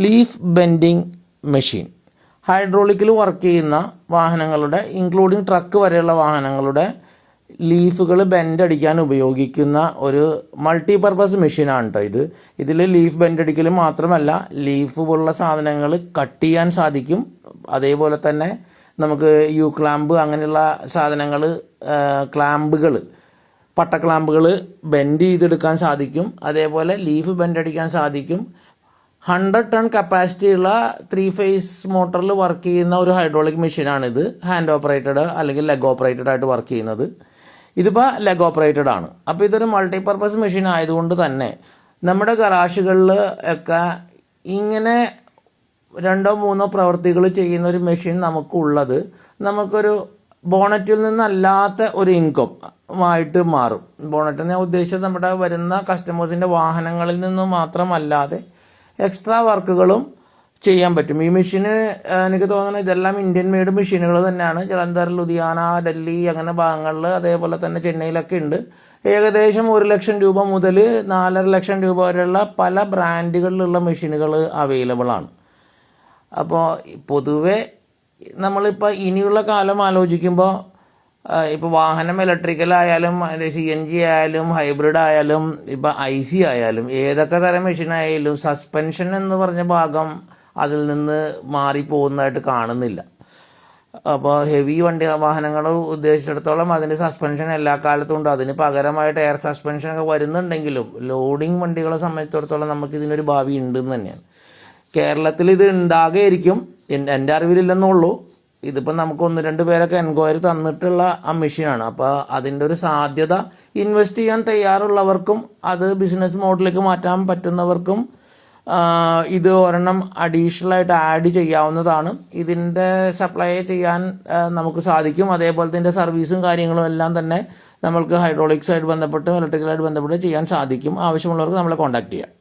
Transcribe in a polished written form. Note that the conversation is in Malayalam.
ലീഫ് ബെൻഡിങ് മെഷീൻ ഹൈഡ്രോളിക്കിൽ വർക്ക് ചെയ്യുന്ന വാഹനങ്ങളുടെ ഇൻക്ലൂഡിങ് ട്രക്ക് വരെയുള്ള വാഹനങ്ങളുടെ ലീഫുകൾ ബെൻഡ് അടിക്കാൻ ഉപയോഗിക്കുന്ന ഒരു മൾട്ടിപർപ്പസ് മെഷീനാണ് കേട്ടോ ഇതിൽ ലീഫ് ബെൻഡ് അടിക്കൽ മാത്രമല്ല ലീഫ് പോലുള്ള സാധനങ്ങൾ കട്ട് ചെയ്യാൻ സാധിക്കും. അതേപോലെ തന്നെ നമുക്ക് യു ക്ലാമ്പ് അങ്ങനെയുള്ള സാധനങ്ങൾ ക്ലാമ്പുകൾ പട്ട ക്ലാമ്പുകൾ ബെൻഡ് ചെയ്തെടുക്കാൻ സാധിക്കും. അതേപോലെ ലീഫ് ബെൻഡ് അടിക്കാൻ സാധിക്കും. 100 ടൺ കപ്പാസിറ്റിയുള്ള 3 ഫേസ് മോട്ടറിൽ വർക്ക് ചെയ്യുന്ന ഒരു ഹൈഡ്രോളിക് മെഷീനാണിത്. ഹാൻഡ് ഓപ്പറേറ്റഡ് അല്ലെങ്കിൽ ലെഗ് ഓപ്പറേറ്റഡ് ആയിട്ട് വർക്ക് ചെയ്യുന്നത്. ഇതിപ്പോൾ ലെഗ് ഓപ്പറേറ്റഡ് ആണ്. അപ്പോൾ ഇതൊരു മൾട്ടിപർപ്പസ് മെഷീൻ ആയതുകൊണ്ട് തന്നെ നമ്മുടെ ഗറാഷുകളിൽ ഒക്കെ ഇങ്ങനെ 2-3 പ്രവൃത്തികൾ ചെയ്യുന്ന ഒരു മെഷീൻ നമുക്കുള്ളത് നമുക്കൊരു ബോണറ്റിൽ നിന്നല്ലാത്ത ഒരു ഇൻകം ആയിട്ട് മാറും. ബോണറ്റ് ഞാൻ ഉദ്ദേശിച്ചത് നമ്മുടെ വരുന്ന കസ്റ്റമേഴ്സിൻ്റെ വാഹനങ്ങളിൽ നിന്ന് മാത്രമല്ലാതെ എക്സ്ട്രാ വർക്കുകളും ചെയ്യാൻ പറ്റും. ഈ മെഷീന് എനിക്ക് തോന്നുന്നത് ഇതെല്ലാം ഇന്ത്യൻ മെയ്ഡ് മെഷീനുകൾ തന്നെയാണ്. ജലന്ധർ, ലുധിയാന, ഡൽഹി അങ്ങനെ ഭാഗങ്ങളിൽ അതേപോലെ തന്നെ ചെന്നൈയിലൊക്കെ ഉണ്ട്. ഏകദേശം 1 ലക്ഷം രൂപ മുതൽ 4.5 ലക്ഷം രൂപ വരെയുള്ള പല ബ്രാൻഡുകളിലുള്ള മെഷീനുകൾ അവൈലബിൾ ആണ്. അപ്പോൾ പൊതുവെ നമ്മളിപ്പോൾ ഇനിയുള്ള കാലം ആലോചിക്കുമ്പോൾ ഇപ്പോൾ വാഹനം ഇലക്ട്രിക്കലായാലും CNG ആയാലും ഹൈബ്രിഡ് ആയാലും ഇപ്പോൾ IC ആയാലും ഏതൊക്കെ തരം മെഷീനായാലും സസ്പെൻഷൻ എന്ന് പറഞ്ഞ ഭാഗം അതിൽ നിന്ന് മാറിപ്പോകുന്നതായിട്ട് കാണുന്നില്ല. അപ്പോൾ ഹെവി വാഹനങ്ങൾ ഉദ്ദേശിച്ചിടത്തോളം അതിൻ്റെ സസ്പെൻഷൻ എല്ലാ കാലത്തും ഉണ്ട്. അതിന് പകരമായിട്ട് എയർ സസ്പെൻഷനൊക്കെ വരുന്നുണ്ടെങ്കിലും ലോഡിങ് വണ്ടികളെ സംബന്ധിച്ചിടത്തോളം നമുക്കിതിനൊരു ഭാവി ഉണ്ടെന്ന് തന്നെയാണ്. കേരളത്തിൽ ഇത് ഉണ്ടാകുമായിരിക്കും, എൻ്റെ അറിവിലില്ലെന്നുള്ളൂ. ഇതിപ്പോൾ നമുക്ക് 1-2 പേരൊക്കെ എൻക്വയറി തന്നിട്ടുള്ള ആ മെഷീനാണ്. അപ്പോൾ അതിൻ്റെ ഒരു സാധ്യത ഇൻവെസ്റ്റ് ചെയ്യാൻ തയ്യാറുള്ളവർക്കും അത് ബിസിനസ് മോഡലിലേക്ക് മാറ്റാൻ പറ്റുന്നവർക്കും ഇത് ഒരെണ്ണം അഡീഷണലായിട്ട് ആഡ് ചെയ്യാവുന്നതാണ്. ഇതിൻ്റെ സപ്ലൈ ചെയ്യാൻ നമുക്ക് സാധിക്കും. അതേപോലെ ഇതിൻ്റെ സർവീസും കാര്യങ്ങളും എല്ലാം തന്നെ നമ്മൾക്ക് ഹൈഡ്രോളിക്സായിട്ട് ബന്ധപ്പെട്ട് ഇലക്ട്രിക്കലായിട്ട് ബന്ധപ്പെട്ട് ചെയ്യാൻ സാധിക്കും. ആവശ്യമുള്ളവർക്ക് നമ്മളെ കോൺടാക്ട് ചെയ്യാം.